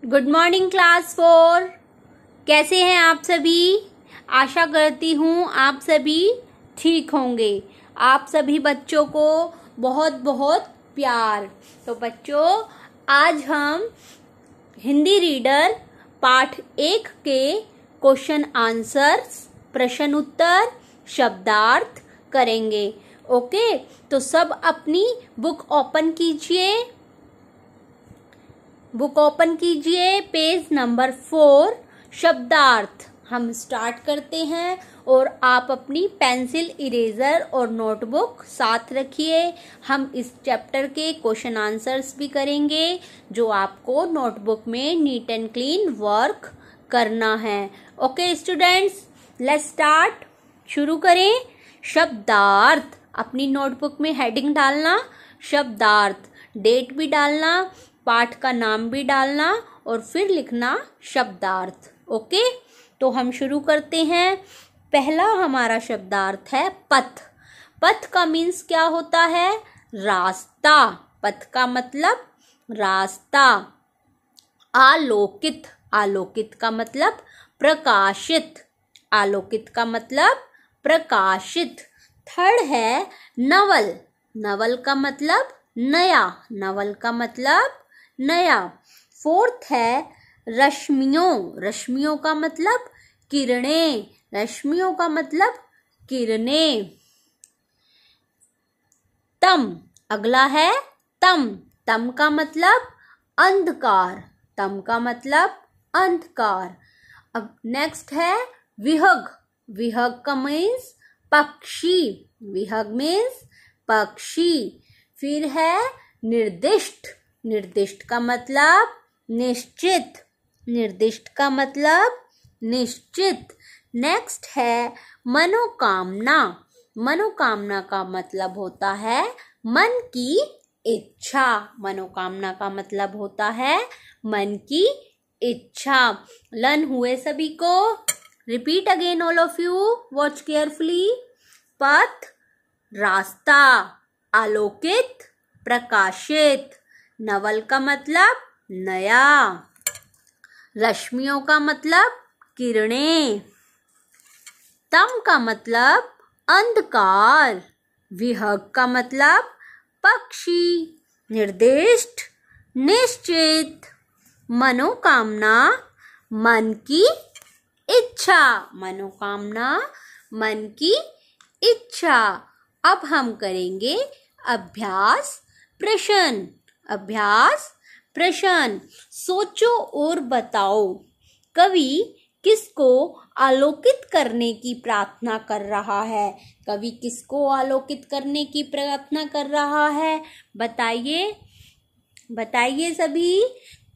Good morning class 4। कैसे हैं आप सभी? आशा करती हूँ आप सभी ठीक होंगे। आप सभी बच्चों को बहुत बहुत प्यार। तो बच्चों, आज हम हिंदी रीडर पाठ 1 के क्वेश्चन आंसर्स, प्रश्न उत्तर, शब्दार्थ करेंगे। ओके, तो सब अपनी बुक ओपन कीजिए। बुक ओपन कीजिए, पेज नंबर 4, शब्दार्थ हम स्टार्ट करते हैं। और आप अपनी पेंसिल, इरेजर और नोटबुक साथ रखिए। हम इस चैप्टर के क्वेश्चन आंसर्स भी करेंगे जो आपको नोटबुक में नीट एंड क्लीन वर्क करना है। Okay students, let's start. शुरू करें। शब्दार्थ, अपनी नोटबुक में हेडिंग डालना, शब्दार्थ, डेट भी डालना, पाठ का नाम भी डालना और फिर लिखना शब्दार्थ। ओके, तो हम शुरू करते हैं। पहला हमारा शब्दार्थ है पथ। पथ का मीन्स क्या होता है? रास्ता। पथ का मतलब रास्ता। आलोकित, आलोकित का मतलब प्रकाशित। आलोकित का मतलब प्रकाशित। थर्ड है नवल। नवल का मतलब नया। नवल का मतलब नया। फोर्थ है रश्मियों। रश्मियों का मतलब किरणें। रश्मियों का मतलब किरणें। तम, अगला है तम। तम का मतलब अंधकार। तम का मतलब अंधकार। अब नेक्स्ट है विहग। विहग का मीन्स पक्षी। विहग मीन्स पक्षी। फिर है निर्दिष्ट। निर्दिष्ट का मतलब निश्चित। निर्दिष्ट का मतलब निश्चित। नेक्स्ट है मनोकामना। मनोकामना का मतलब होता है मन की इच्छा। मनोकामना का मतलब होता है मन की इच्छा। लर्न हुए सभी को? Repeat again all of you, watch carefully. पथ, रास्ता, आलोकित, प्रकाशित। नवल का मतलब नया। रश्मियों का मतलब किरणें। तम का मतलब अंधकार। विहग का मतलब पक्षी। निर्दिष्ट, निश्चित। मनोकामना, मन की इच्छा। मनोकामना, मन की इच्छा। अब हम करेंगे अभ्यास प्रश्न। अभ्यास प्रश्न। सोचो और बताओ, कवि किसको आलोकित करने की प्रार्थना कर रहा है? कवि किसको आलोकित करने की प्रार्थना कर रहा है? बताइए, बताइए सभी।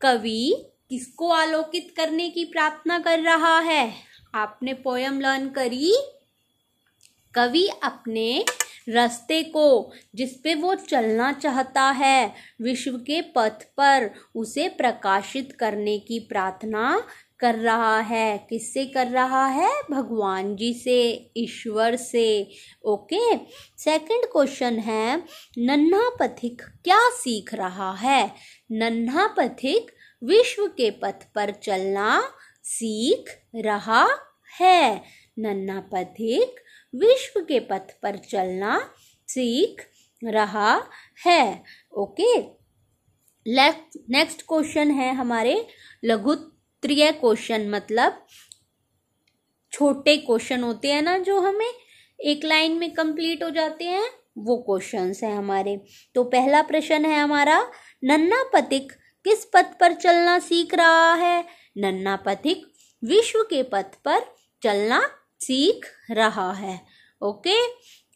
कवि किसको आलोकित करने की प्रार्थना कर रहा है? आपने पोयम लर्न करी। कवि अपने रास्ते को, जिस पे वो चलना चाहता है, विश्व के पथ पर, उसे प्रकाशित करने की प्रार्थना कर रहा है। किससे कर रहा है? भगवान जी से, ईश्वर से। ओके, सेकंड क्वेश्चन है नन्हा पथिक क्या सीख रहा है? नन्हा पथिक विश्व के पथ पर चलना सीख रहा है। नन्हा पथिक विश्व के पथ पर चलना सीख रहा है। ओके, नेक्स्ट क्वेश्चन है हमारे लघुत्तरीय क्वेश्चन, मतलब छोटे क्वेश्चन होते हैं ना जो हमें एक लाइन में कंप्लीट हो जाते हैं, वो क्वेश्चंस हैं हमारे। तो पहला प्रश्न है हमारा, नन्हा पथिक किस पथ पर चलना सीख रहा है? नन्हा पथिक विश्व के पथ पर चलना सीख रहा है। Okay,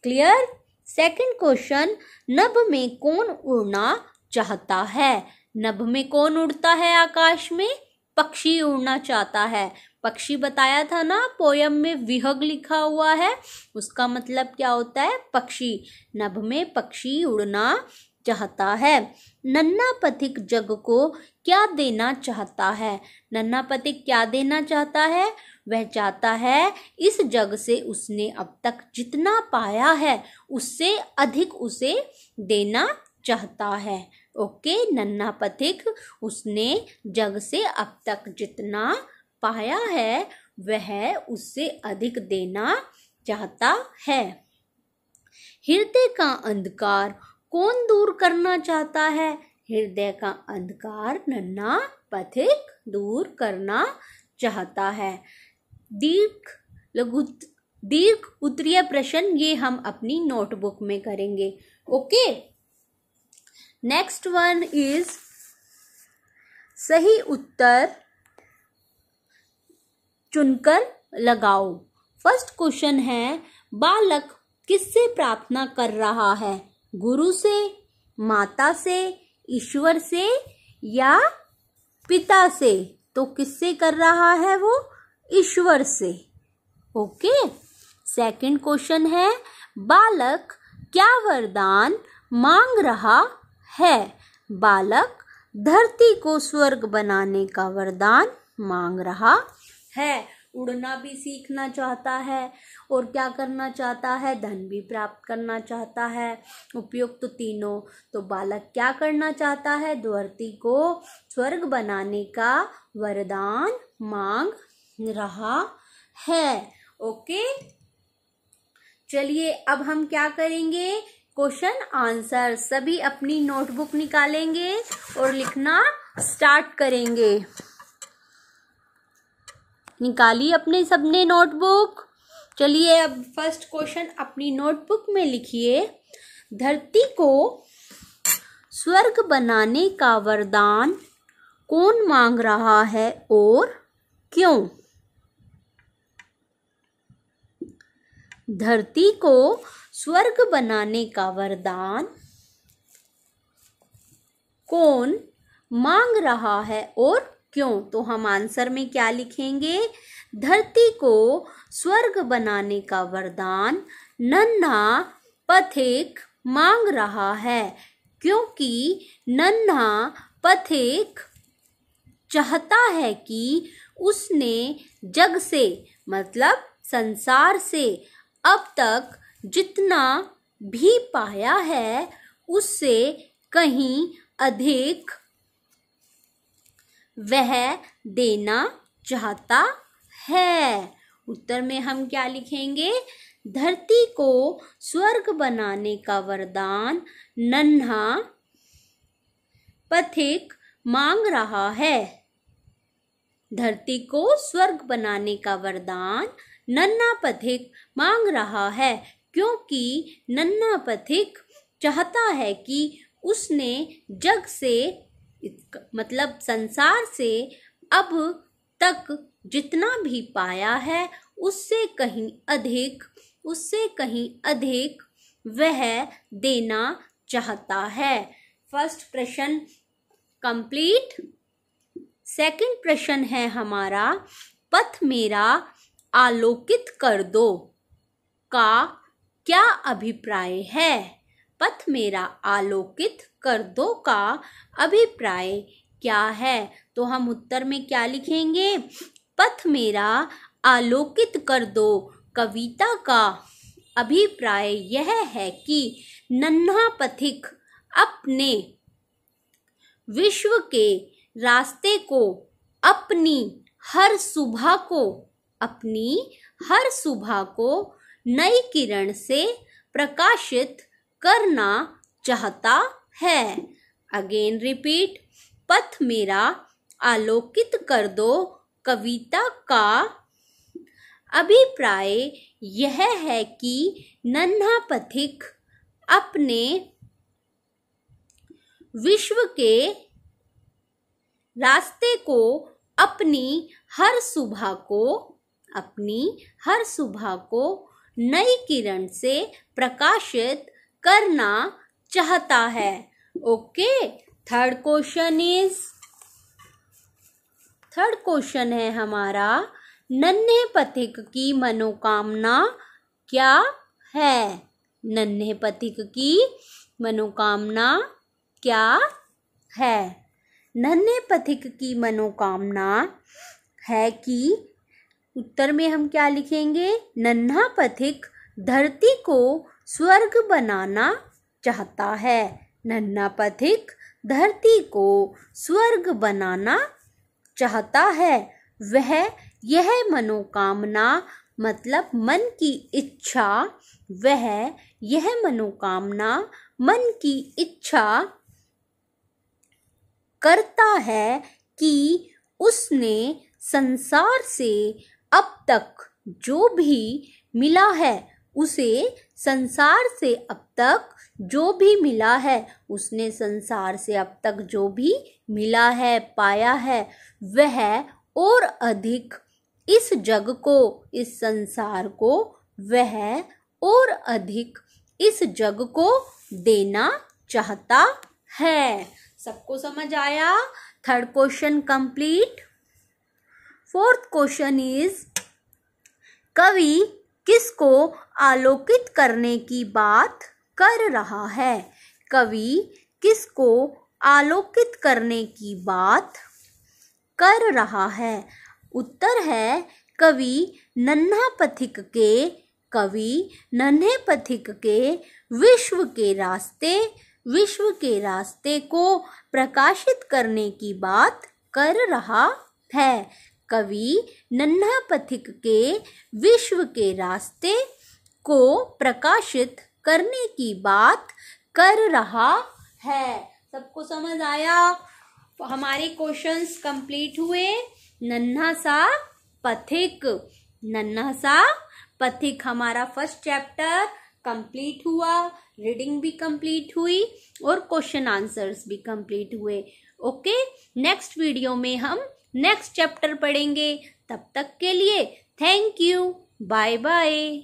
clear. सेकंड क्वेश्चन, नभ में कौन उड़ना चाहता है? नभ में कौन उड़ता है आकाश में? पक्षी उड़ना चाहता है। पक्षी बताया था ना पोयम में, विहग लिखा हुआ है, उसका मतलब क्या होता है? पक्षी। नभ में पक्षी उड़ना चाहता है। नन्हा पथिक जग को क्या देना चाहता है? नन्हा पथिक क्या देना चाहता है? वह चाहता है इस जग से उसने अब तक जितना पाया है उससे अधिक उसे देना चाहता है। ओके, नन्हा पथिक उसने जग से अब तक जितना पाया है वह उससे अधिक देना चाहता है। हृदय का अंधकार कौन दूर करना चाहता है? हृदय का अंधकार नन्हा पथिक दूर करना चाहता है। दीर्घ उत्तरीय प्रश्न ये हम अपनी नोटबुक में करेंगे। ओके, नेक्स्ट वन इज सही उत्तर चुनकर लगाओ। फर्स्ट क्वेश्चन है, बालक किससे प्रार्थना कर रहा है? गुरु से, माता से, ईश्वर से या पिता से? तो किससे कर रहा है वो? ईश्वर से। ओके, सेकंड क्वेश्चन है, बालक क्या वरदान मांग रहा है? बालक धरती को स्वर्ग बनाने का वरदान मांग रहा है। उड़ना भी सीखना चाहता है और क्या करना चाहता है? धन भी प्राप्त करना चाहता है। उपयुक्त तो तीनों। तो बालक क्या करना चाहता है? धरती को स्वर्ग बनाने का वरदान मांग रहा है। ओके, चलिए अब हम क्या करेंगे? क्वेश्चन आंसर सभी अपनी नोटबुक निकालेंगे और लिखना स्टार्ट करेंगे। निकाली अपने सबने नोटबुक? चलिए अब फर्स्ट क्वेश्चन अपनी नोटबुक में लिखिए। धरती को स्वर्ग बनाने का वरदान कौन मांग रहा है और क्यों? धरती को स्वर्ग बनाने का वरदान कौन मांग रहा है और क्यों? तो हम आंसर में क्या लिखेंगे? धरती को स्वर्ग बनाने का वरदान नन्हा पथिक मांग रहा है, क्योंकि नन्हा पथिक चाहता है कि उसने जग से मतलब संसार से अब तक जितना भी पाया है उससे कहीं अधिक वह देना चाहता है। उत्तर में हम क्या लिखेंगे? धरती को स्वर्ग बनाने का वरदान नन्हा पथिक मांग रहा है। धरती को स्वर्ग बनाने का वरदान नन्हा पथिक मांग रहा है, क्योंकि नन्हा पथिक चाहता है कि उसने जग से मतलब संसार से अब तक जितना भी पाया है उससे कहीं अधिक वह देना चाहता है। फर्स्ट प्रश्न कंप्लीट। सेकंड प्रश्न है हमारा, पथ मेरा आलोकित कर दो का क्या अभिप्राय है? पथ मेरा आलोकित कर दो का अभिप्राय क्या है? तो हम उत्तर में क्या लिखेंगे? पथ मेरा आलोकित कर दो कविता का अभिप्राय यह है कि नन्हा पथिक अपने विश्व के रास्ते को अपनी हर सुबह को नई किरण से प्रकाशित करना चाहता है। अगेन रिपीट, पथ मेरा आलोकित कर दो कविता का अभिप्राय यह है कि नन्हा पथिक अपने विश्व के रास्ते को अपनी हर सुबह को नई किरण से प्रकाशित करना चाहता है। ओके, थर्ड क्वेश्चन है हमारा, नन्हे पथिक की मनोकामना क्या है? नन्हे पथिक की मनोकामना क्या है? नन्हे पथिक की मनोकामना है कि उत्तर में हम क्या लिखेंगे? नन्हा पथिक धरती को स्वर्ग बनाना चाहता है। नन्हा पथिक धरती को स्वर्ग बनाना चाहता है, वह यह मनोकामना मतलब मन की इच्छा, वह यह मनोकामना मन की इच्छा करता है कि उसने संसार से अब तक जो भी मिला है, उसे संसार से अब तक जो भी मिला है, उसने संसार से अब तक जो भी मिला है, पाया है, वह और अधिक इस जग को, इस संसार को, वह और अधिक इस जग को देना चाहता है। सबको समझ आया? Third question complete. Fourth question is, कवि किसको आलोकित करने की बात कर रहा है? कवि किसको आलोकित करने की बात कर रहा है? उत्तर है कवि नन्हा पथिक के, कवि नन्हे पथिक के विश्व के रास्ते को प्रकाशित करने की बात कर रहा है। कवि नन्हा पथिक के विश्व के रास्ते को प्रकाशित करने की बात कर रहा है। सबको समझ आया? हमारे क्वेश्चंस कंप्लीट हुए। नन्हा सा पथिक, नन्हा सा पथिक हमारा फर्स्ट चैप्टर कंप्लीट हुआ, रीडिंग भी कंप्लीट हुई और क्वेश्चन आंसर्स भी कंप्लीट हुए। ओके, नेक्स्ट वीडियो में हम नेक्स्ट चैप्टर पढ़ेंगे। तब तक के लिए थैंक यू, बाय बाय।